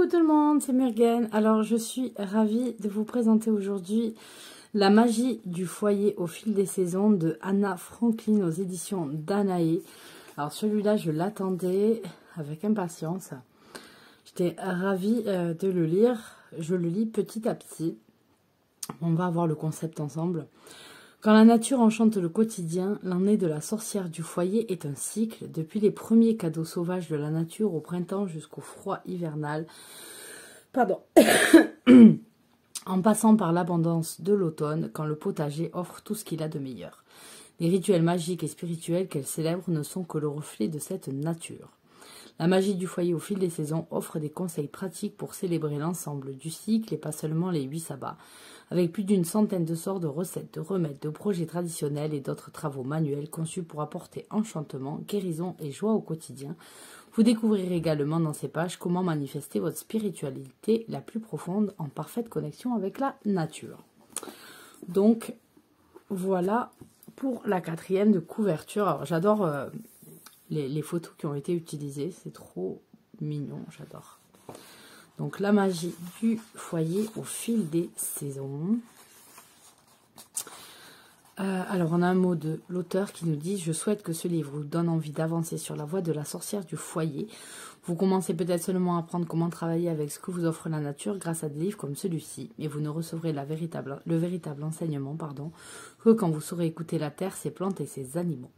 Coucou tout le monde, c'est Murgen. Alors je suis ravie de vous présenter aujourd'hui La magie du foyer au fil des saisons de Anna Franklin aux éditions Danae. Alors celui-là je l'attendais avec impatience. J'étais ravie de le lire. Je le lis petit à petit. On va voir le concept ensemble. Quand la nature enchante le quotidien, l'année de la sorcière du foyer est un cycle, depuis les premiers cadeaux sauvages de la nature au printemps jusqu'au froid hivernal, en passant par l'abondance de l'automne, quand le potager offre tout ce qu'il a de meilleur. Les rituels magiques et spirituels qu'elle célèbre ne sont que le reflet de cette nature. La magie du foyer au fil des saisons offre des conseils pratiques pour célébrer l'ensemble du cycle et pas seulement les 8 sabbats, avec plus d'une centaine de sortes de recettes, de remèdes, de projets traditionnels et d'autres travaux manuels conçus pour apporter enchantement, guérison et joie au quotidien. Vous découvrirez également dans ces pages comment manifester votre spiritualité la plus profonde en parfaite connexion avec la nature. Donc, voilà pour la 4e de couverture. Alors, j'adore les photos qui ont été utilisées, c'est trop mignon, j'adore. Donc, la magie du foyer au fil des saisons. Alors, on a un mot de l'auteur qui nous dit « Je souhaite que ce livre vous donne envie d'avancer sur la voie de la sorcière du foyer. Vous commencez peut-être seulement à apprendre comment travailler avec ce que vous offre la nature grâce à des livres comme celui-ci, mais vous ne recevrez le véritable enseignement que quand vous saurez écouter la terre, ses plantes et ses animaux.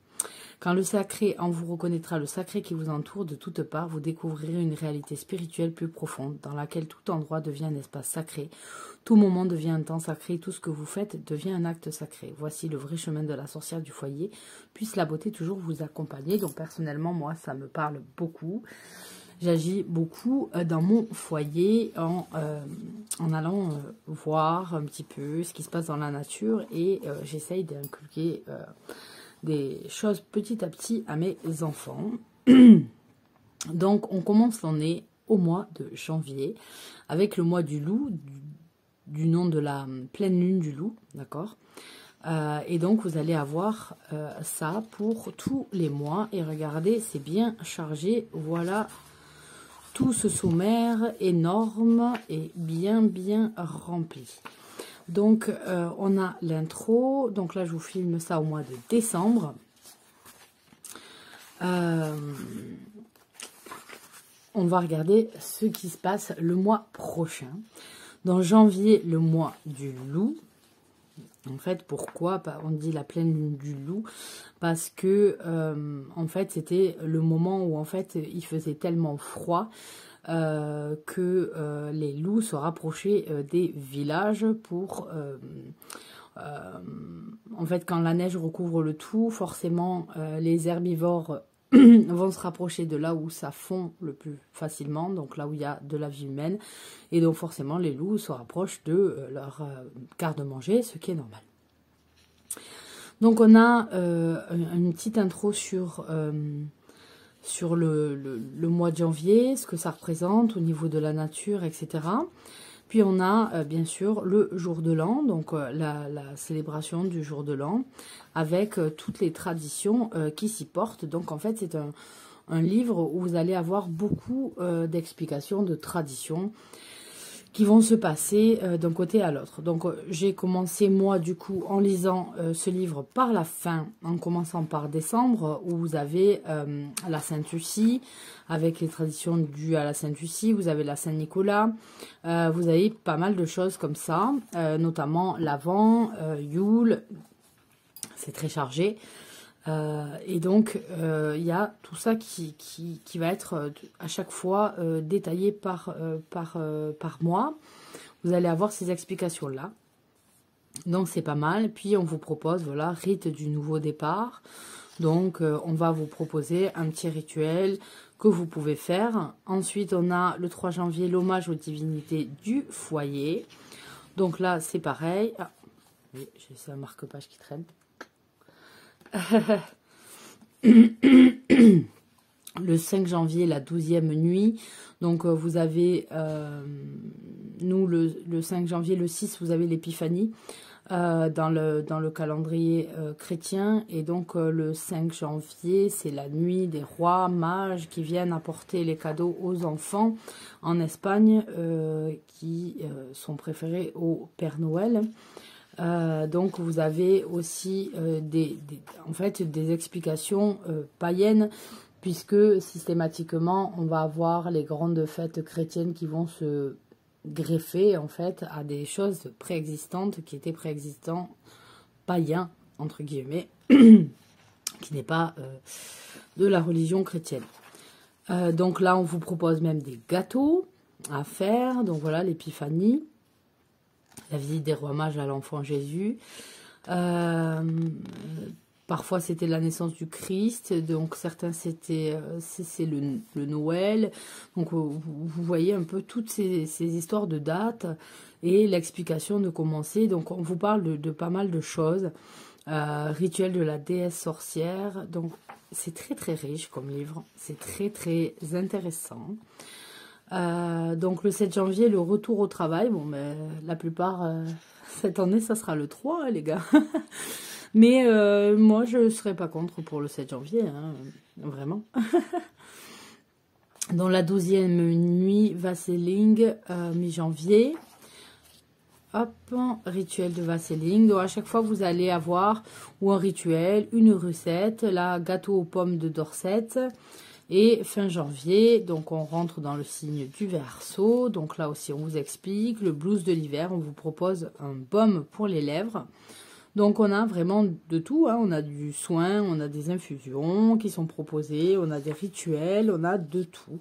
Quand le sacré en vous reconnaîtra le sacré qui vous entoure de toutes parts, vous découvrirez une réalité spirituelle plus profonde, dans laquelle tout endroit devient un espace sacré, tout moment devient un temps sacré, tout ce que vous faites devient un acte sacré. Voici le vrai chemin de la sorcière du foyer, puisse la beauté toujours vous accompagner. » Donc personnellement, moi, ça me parle beaucoup. J'agis beaucoup dans mon foyer en allant voir un petit peu ce qui se passe dans la nature et j'essaye d'inculquer des choses petit à petit à mes enfants. Donc, on commence l'année au mois de janvier avec le mois du loup, du nom de la pleine lune du loup, d'accord. Et donc, vous allez avoir ça pour tous les mois. Et regardez, c'est bien chargé. Voilà tout ce sommaire énorme et bien rempli. Donc, on a l'intro. Donc là, je vous filme ça au mois de décembre. On va regarder ce qui se passe le mois prochain. Dans janvier, le mois du loup. En fait, pourquoi on dit la pleine lune du loup? Parce que, en fait, c'était le moment où, en fait, il faisait tellement froid que les loups se rapprochaient des villages pour... en fait, quand la neige recouvre le tout, forcément, les herbivores vont se rapprocher de là où ça fond le plus facilement, donc là où il y a de la vie humaine. Et donc, forcément, les loups se rapprochent de leur garde-manger, ce qui est normal. Donc, on a une petite intro sur le mois de janvier, ce que ça représente au niveau de la nature, etc. Puis on a bien sûr le jour de l'an, donc la célébration du jour de l'an, avec toutes les traditions qui s'y portent. Donc en fait c'est un livre où vous allez avoir beaucoup d'explications, de traditions qui vont se passer d'un côté à l'autre. Donc j'ai commencé moi du coup en lisant ce livre par la fin, en commençant par décembre, où vous avez la Sainte-Lucie, avec les traditions dues à la Sainte-Lucie, vous avez la Saint-Nicolas, vous avez pas mal de choses comme ça, notamment l'Avent, Yule, c'est très chargé. Et donc, il y a tout ça qui va être à chaque fois détaillé par mois. Vous allez avoir ces explications-là. Donc, c'est pas mal. Puis, on vous propose, voilà, rite du nouveau départ. Donc, on va vous proposer un petit rituel que vous pouvez faire. Ensuite, on a le 3 janvier, l'hommage aux divinités du foyer. Donc là, c'est pareil. Ah, oui, j'ai un marque-page qui traîne. Le 5 janvier, la 12e nuit. Donc, vous avez, nous, le 5 janvier, le 6, vous avez l'épiphanie. dans le calendrier chrétien. Et donc le 5 janvier, c'est la nuit des rois mages qui viennent apporter les cadeaux aux enfants en Espagne, qui sont préférés au Père Noël. Donc vous avez aussi en fait, des explications païennes, puisque systématiquement on va avoir les grandes fêtes chrétiennes qui vont se greffer en fait à des choses préexistantes qui étaient préexistants païens entre guillemets, qui n'est pas de la religion chrétienne. Donc là on vous propose même des gâteaux à faire. Donc voilà, l'épiphanie, la visite des rois mages à l'enfant Jésus. Parfois c'était la naissance du Christ, donc certains c'est le Noël. Donc vous voyez un peu toutes ces histoires de dates et l'explication de commencer. Donc on vous parle de pas mal de choses. Rituel de la déesse sorcière. Donc c'est très très riche comme livre, c'est très très intéressant. Donc le 7 janvier, le retour au travail. Bon, mais la plupart, cette année, ça sera le 3, hein, les gars. Mais moi, je ne serais pas contre pour le 7 janvier, hein, vraiment. Dans la 12e nuit, Vasseling, mi-janvier. Hop, rituel de Vasseling. Donc à chaque fois, vous allez avoir ou un rituel, une recette, la gâteau aux pommes de Dorset. Et fin janvier, donc on rentre dans le signe du Verseau. Donc là aussi, on vous explique. Le blues de l'hiver, on vous propose un baume pour les lèvres. Donc on a vraiment de tout, hein. On a du soin, on a des infusions qui sont proposées, on a des rituels, on a de tout.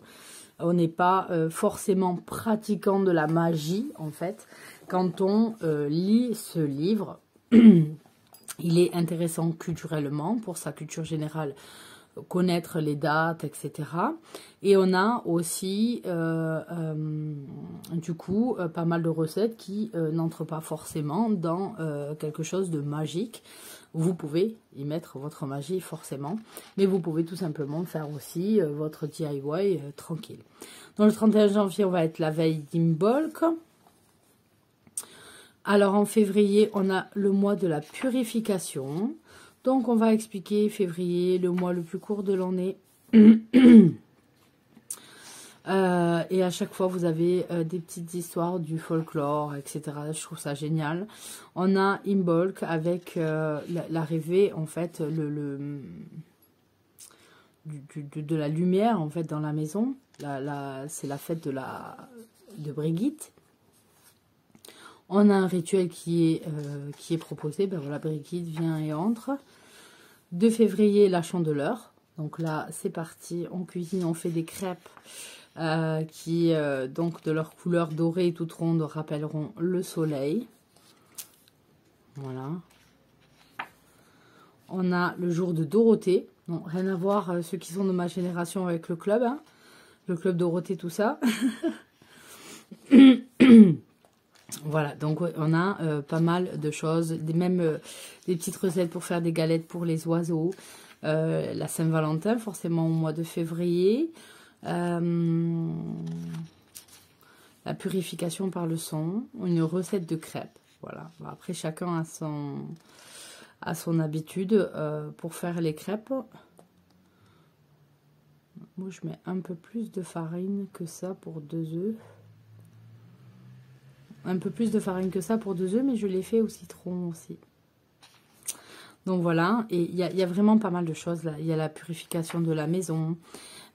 On n'est pas forcément pratiquant de la magie, en fait. Quand on lit ce livre, il est intéressant culturellement, pour sa culture générale, connaître les dates, etc. Et on a aussi, du coup, pas mal de recettes qui n'entrent pas forcément dans quelque chose de magique. Vous pouvez y mettre votre magie forcément, mais vous pouvez tout simplement faire aussi votre DIY tranquille. Dans le 31 janvier, on va être la veille d'Imbolc. Alors en février, on a le mois de la purification. Donc, on va expliquer février, le mois le plus court de l'année. Et à chaque fois, vous avez des petites histoires du folklore, etc. Je trouve ça génial. On a Imbolc avec l'arrivée, en fait, de la lumière, en fait, dans la maison. C'est la fête de Brigitte. On a un rituel qui est proposé. Ben voilà, Brigitte vient et entre. 2 février, la chandeleur. Donc là, c'est parti. On cuisine, on fait des crêpes qui, donc, de leur couleur dorée toute ronde, rappelleront le soleil. Voilà. On a le jour de Dorothée. Non, rien à voir, ceux qui sont de ma génération, avec le club. Hein. Le club Dorothée, tout ça. Voilà, donc on a pas mal de choses, même des petites recettes pour faire des galettes pour les oiseaux. La Saint-Valentin, forcément au mois de février. La purification par le son, une recette de crêpes. Voilà, après chacun a son habitude pour faire les crêpes. Moi je mets un peu plus de farine que ça pour 2 œufs. Un peu plus de farine que ça pour 2 œufs, mais je l'ai fait au citron aussi. Donc voilà, et il y a vraiment pas mal de choses là. Il y a la purification de la maison,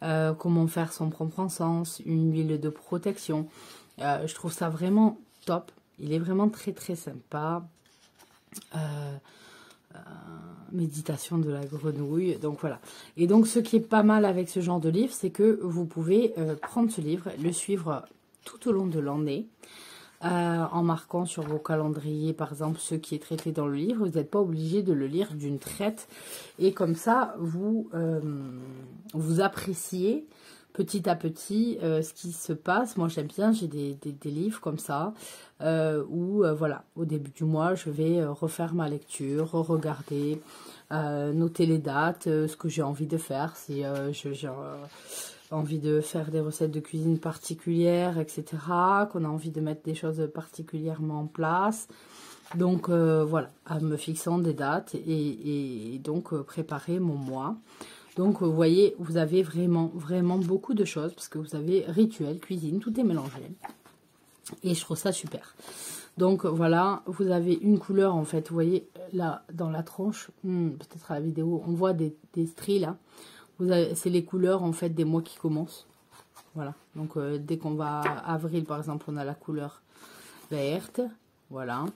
comment faire son propre encens, une huile de protection. Je trouve ça vraiment top. Il est vraiment très très sympa. Méditation de la grenouille, donc voilà. Et donc ce qui est pas mal avec ce genre de livre, c'est que vous pouvez prendre ce livre, le suivre tout au long de l'année. En marquant sur vos calendriers, par exemple, ce qui est traité dans le livre. Vous n'êtes pas obligé de le lire d'une traite. Et comme ça, vous appréciez petit à petit ce qui se passe. Moi, j'aime bien, j'ai des livres comme ça, où, voilà, au début du mois, je vais refaire ma lecture, regarder, noter les dates, ce que j'ai envie de faire. Si j'ai envie de faire des recettes de cuisine particulières, etc., qu'on a envie de mettre des choses particulièrement en place. Donc voilà, en me fixant des dates et donc préparer mon mois. Donc vous voyez, vous avez vraiment beaucoup de choses parce que vous avez rituel, cuisine, tout est mélangé. Et je trouve ça super. Donc voilà, vous avez une couleur en fait, vous voyez là dans la tronche, peut-être à la vidéo, on voit des stries là. C'est les couleurs en fait des mois qui commencent. Voilà, donc dès qu'on va à avril par exemple, on a la couleur verte, voilà.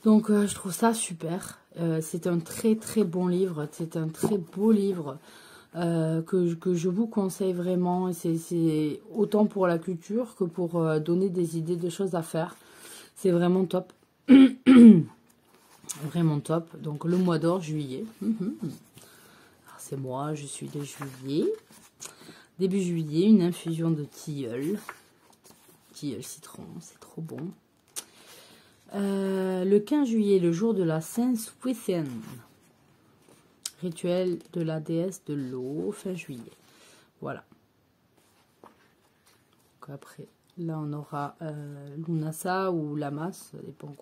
Donc je trouve ça super, c'est un très bon livre, c'est un très beau livre que je vous conseille vraiment. C'est autant pour la culture que pour donner des idées de choses à faire. C'est vraiment top. Vraiment top. Donc le mois d'or, juillet. C'est moi, je suis de juillet. Début juillet, une infusion de tilleul. Tilleul citron, c'est trop bon. Le 15 juillet, le jour de la Saint-Swithin. Rituel de la déesse de l'eau, fin juillet. Voilà. Donc après, là on aura Lunasa ou Lamas, ça dépend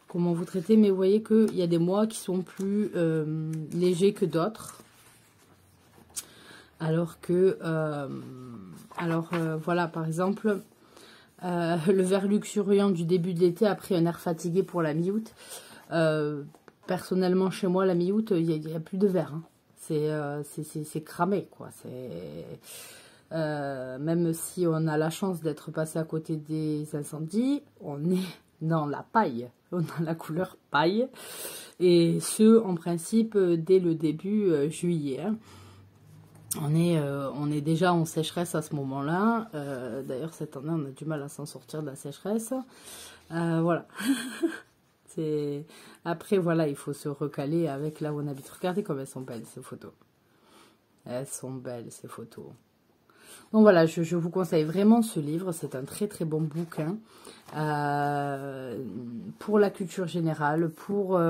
comment vous traitez. Mais vous voyez qu'il y a des mois qui sont plus légers que d'autres. Alors que, voilà, par exemple, le ver luxuriant du début de l'été a pris un air fatigué pour la mi-août. Personnellement, chez moi, la mi-août, il n'y a plus de verre. Hein. C'est cramé, quoi. Même si on a la chance d'être passé à côté des incendies, on est dans la paille. On a la couleur paille. Et ce, en principe, dès le début juillet. Hein. On est déjà en sécheresse à ce moment-là. D'ailleurs, cette année, on a du mal à s'en sortir de la sécheresse. Voilà. Après, voilà, il faut se recaler avec là où on habite. Regardez comme elles sont belles, ces photos. Elles sont belles, ces photos. Donc voilà, je vous conseille vraiment ce livre. C'est un très bon bouquin pour la culture générale, pour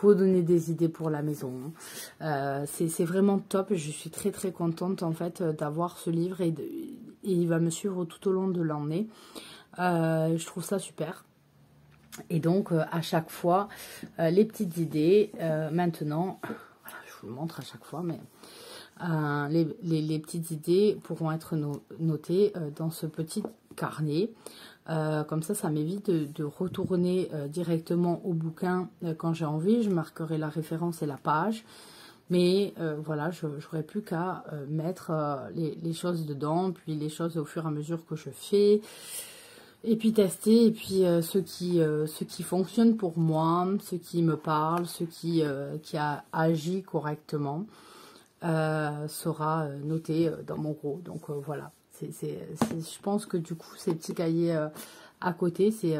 vous donner des idées pour la maison. C'est vraiment top. Je suis très contente en fait d'avoir ce livre et il va me suivre tout au long de l'année. Je trouve ça super. Et donc à chaque fois, les petites idées. Maintenant, voilà, je vous le montre à chaque fois, mais les petites idées pourront être notées dans ce petit carnet. Comme ça m'évite de retourner directement au bouquin quand j'ai envie. Je marquerai la référence et la page. Mais voilà, je n'aurai plus qu'à mettre les choses dedans, puis les choses au fur et à mesure que je fais. Et puis tester, et puis ce qui fonctionne pour moi, ce qui me parle, ce qui a agi correctement, sera noté dans mon gros. Donc voilà, je pense que du coup, ces petits cahiers à côté, c'est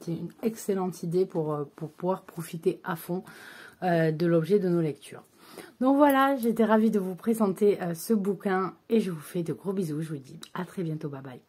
une excellente idée pour pouvoir profiter à fond de l'objet de nos lectures. Donc voilà, j'étais ravie de vous présenter ce bouquin et je vous fais de gros bisous. Je vous dis à très bientôt, bye bye.